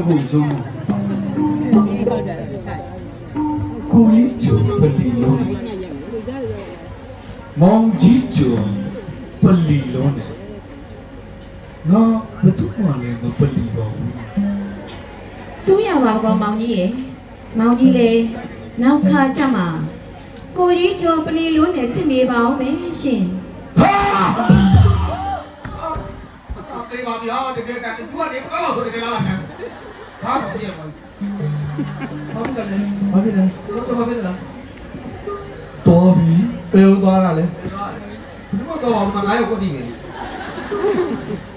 ကုန်ဆုံးကိုကြီးကျုံပလီလုံးမောင်ကြီးကျုံပလီလုံးနဲ့ငါဘယ်သူမှလည်းမပလီပါဘူးစိုးရပါကောမောင်ကြီးရေမောင်ကြီးလေနောက်ခါကြမှာကိုကြီးကျော်ပလီလုံးနဲ့ဖြစ်နေပါအောင်မယ်ရှင်ဟာတေးပါဗျာတကယ်ကတူကနေကောက်ဆိုတကယ်လားခံဟာမပြည့်ပါဘူးဘာဖြစ်လဲဘာဖြစ်လဲဘာဖြစ်လဲတော်ပြီဘယ်လိုသွားတာလဲဒီမှာတော့ငါငါရောက်ကိုတည်နေ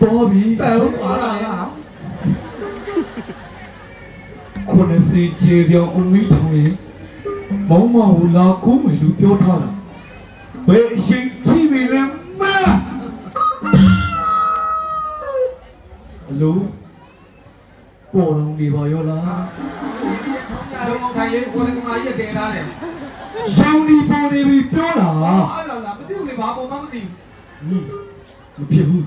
တော်ပြီဘယ်လိုသွားတာလဲခုနစီကျေပြောင်းအမိထောင်ရင်မောင်မဟူလာကုမယ်လို့ပြောထားတာဘယ်အရှိန်ချိပြီလဲမအလိုပေါ်လုံးနေပါရောလားတော့မောင်ခိုင်လေးကိုလည်းကမာရက်တယ်လားလေရောင်ဒီပေါ်နေပြီပြောတာအဲ့လိုလားမသိဘူးလေဘာပေါ်မှမသိဘူးမဖြစ်ဘူး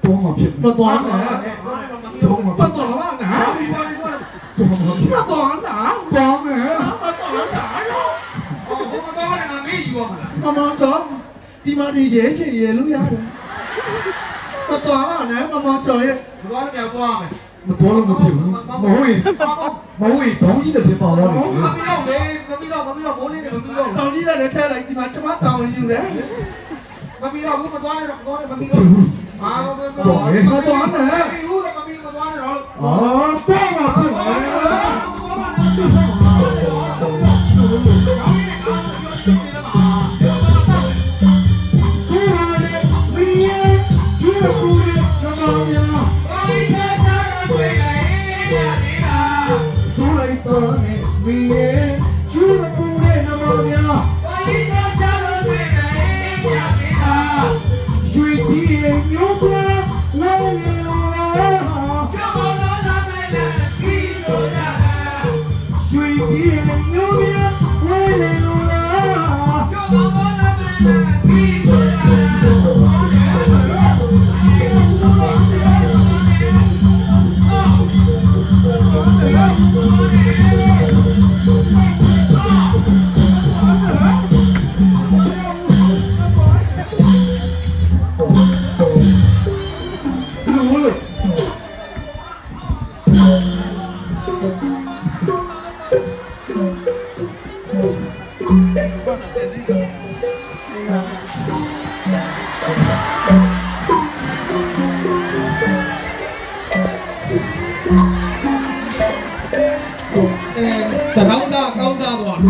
တော့မဖြစ်မသွားနဲ့တော့မမသွားပါနဲ့တော့မဖြစ်မသွားနဲ့တော့မယ်မသွားနဲ့အော်ဘာတော့လည်းငါမေးယူရမှာလားမမတော့ဒီမှာဒီရဲချင်ရဲလို့ရတယ်မသွားပါနဲ့မမကျော်ရဲ့ဘာလို့ပြောင်းသွားမယ်မတော်လို့မဖြစ်ဘူးမဟုတ်ရင်ဘောင်းကြီးတစ်ဖြစ်ပါတော့တယ်မပြီးတော့လေမပြီးတော့မိုးလေးနဲ့မပြီးတော့တောင်ကြီးလည်းထဲလိုက်ဒီမှာကျမတောင်ယူတယ်မပြီးတော့ဘူးမသွားနဲ့တော့မပြီးတော့အာမသွားနဲ့မသွားနဲ့ဘူးတော့မပြီးမသွားနဲ့တော့အော်တော့မှာဖြစ်ပါတကောင်းသားကောင်းသားသွား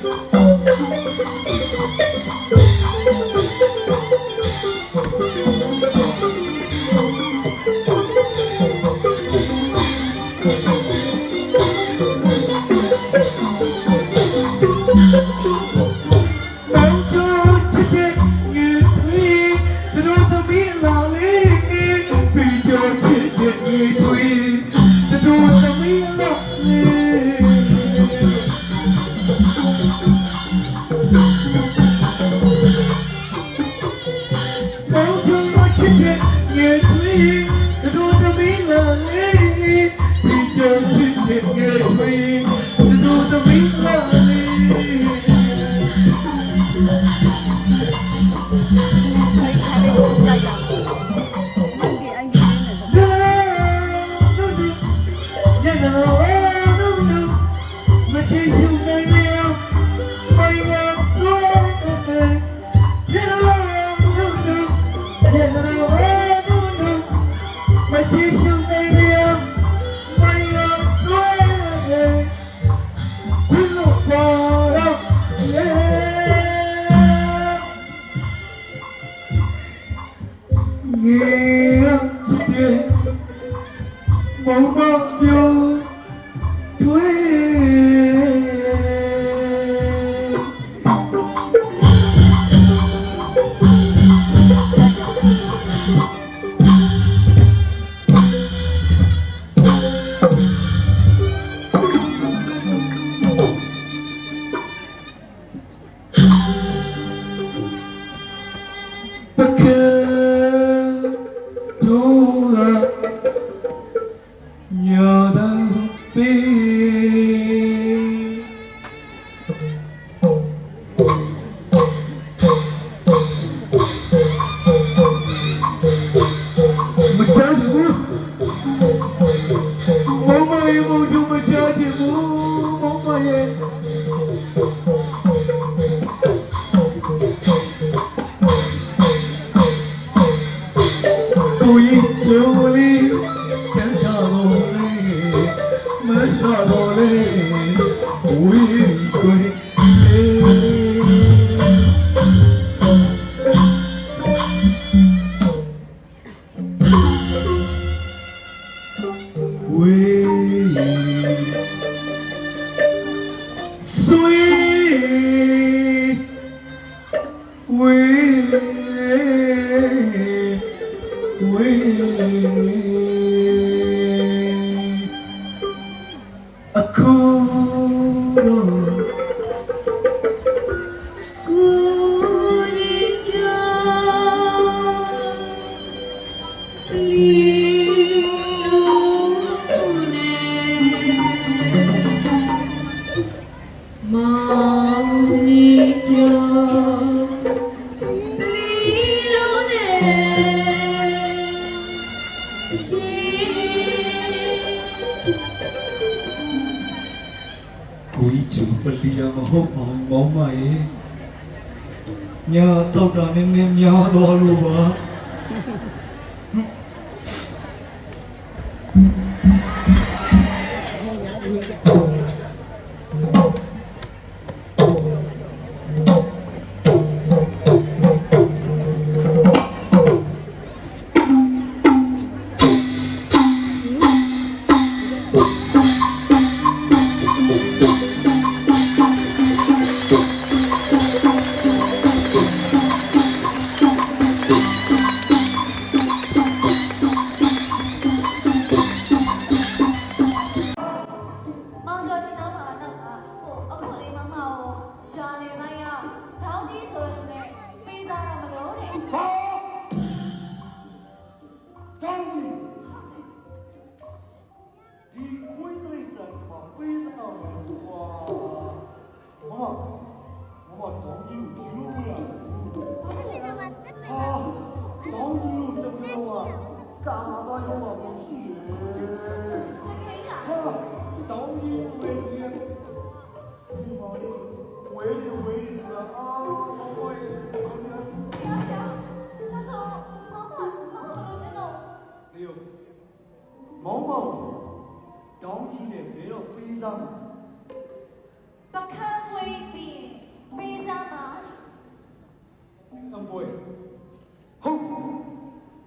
ဟ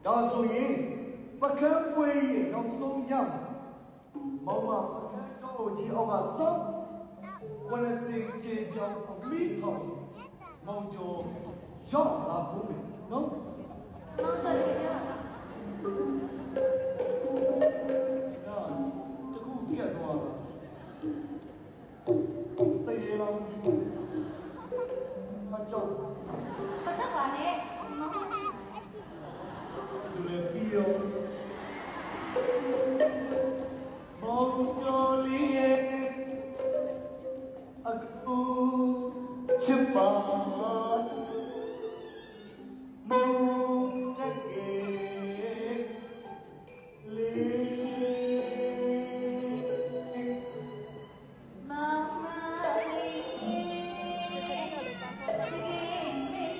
ဒါဆိုရင်ပကံပွေးနောက်ဆုံးညမောင်မပကံကျော်ကြီးအောက်ကစောင်းခွနစင်ချေပြောင်းမိထောင်မောင်ကျော်ရောက်လာဖို့မယ်နော် မောင်ကျော်လေးပြောတာ ဒါတကူပြတ်သွားတာတေးလောင်ကြီးမကြောက် မချက်ပါနဲ့မောင်မရှိပါ ဆိုလေပြီးတော့မောင်ကျော်လေးရဲ့အကူချစ်ပါမောင်တက်ရဲ့လေး မောင်မလေးဒီချစ်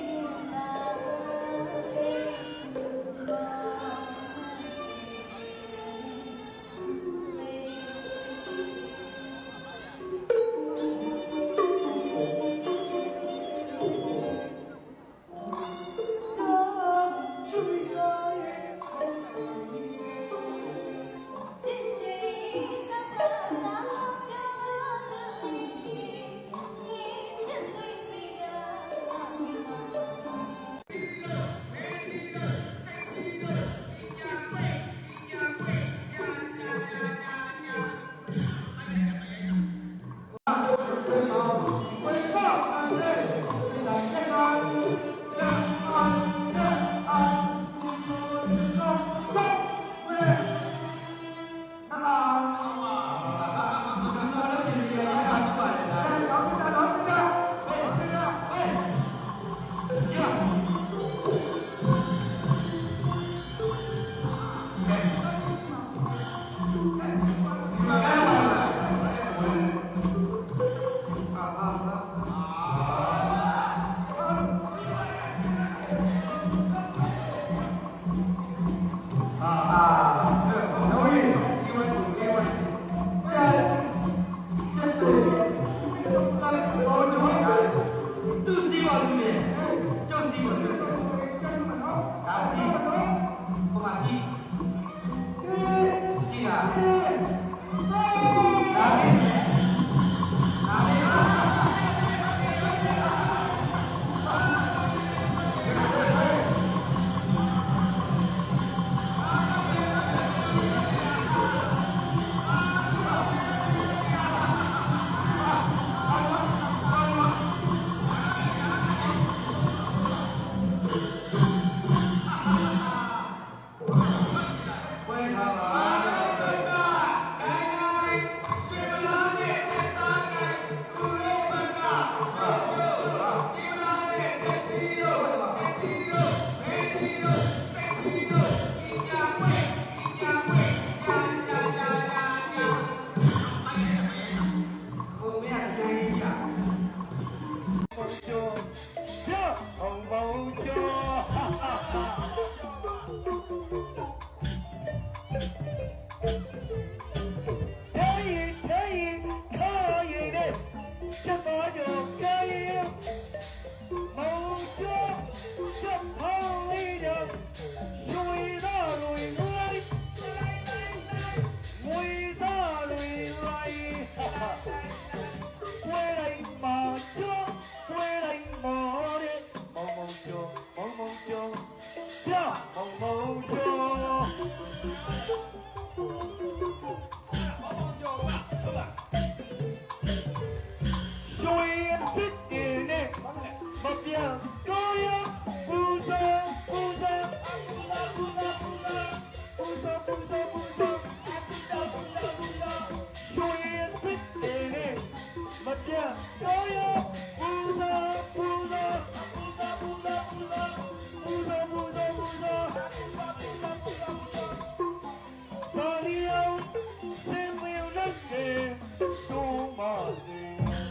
လို့ပါ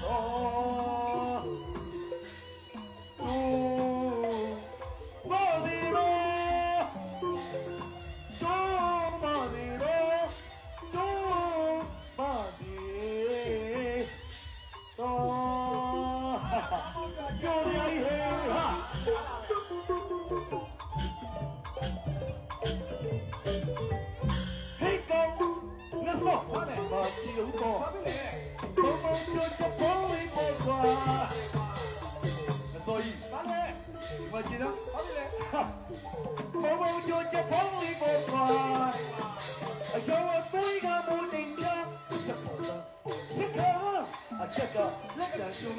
မောင်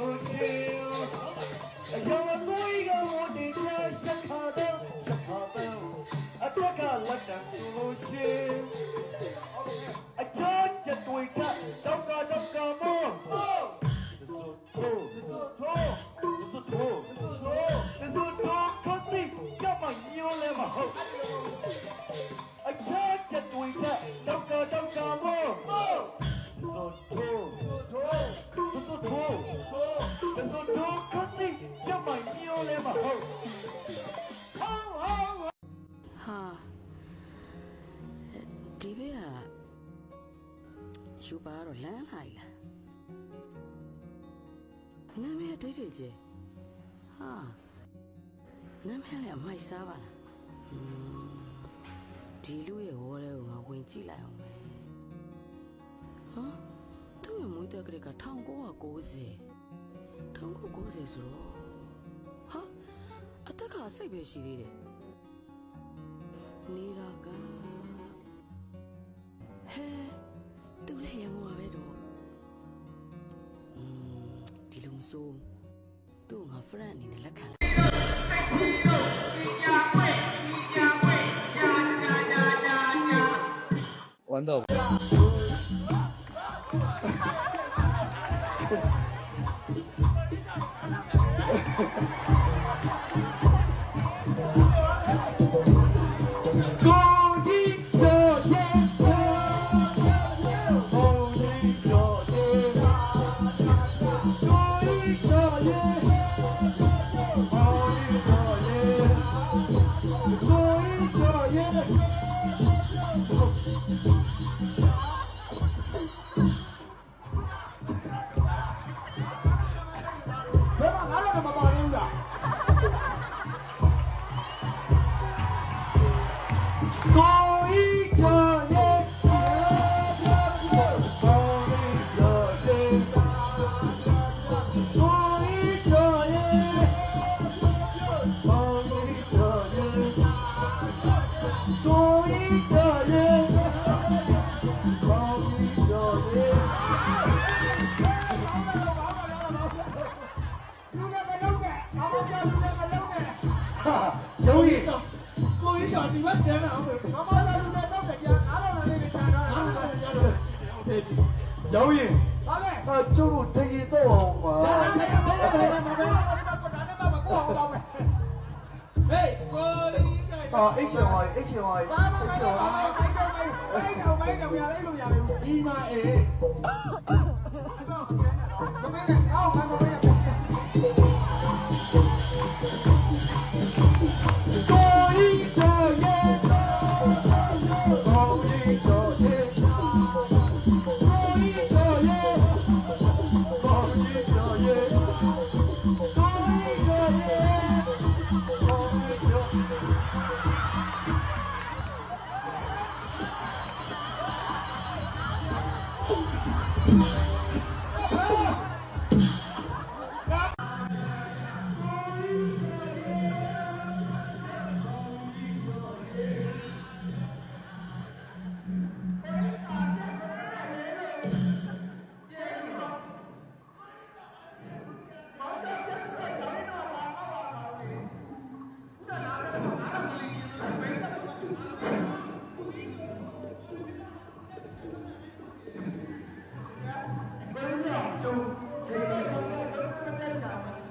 အယောင်ကိုကြီးကဝတ်တင်ချရက်ခါတော့အတက်ကလက်တံသူရှင်အချောချတ်တွေကတော့မောခတိကမညိုလဲမဟုတ်အချောချတ်တွေကတော့မောဟာဒီဘေးကယူပါတော့လမ်းလိုက်လားနာမည်အတွေ့အကြုံဟာနာမည်လည်းအမိုက်စားပါလားဒီလူရဲ့ဝေါ်တဲ့ကိုငါဝင်ကြည့်လိုက်အောင်မယ်ဟာသူ့ရဲ့မွေးတဲ့ကလေးက1990ဆိုတော့ဟာအသက်ကစိတ်ပဲရှိသေးတယ်နေတာကဟဲသူလည်းရံမှာပဲတော့ဒီလိုမစိုးသူ့ငါ friend အနေနဲ့လက်ခံလိုက်玩到。有人，中午听见到我嘛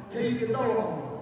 ？Take it all.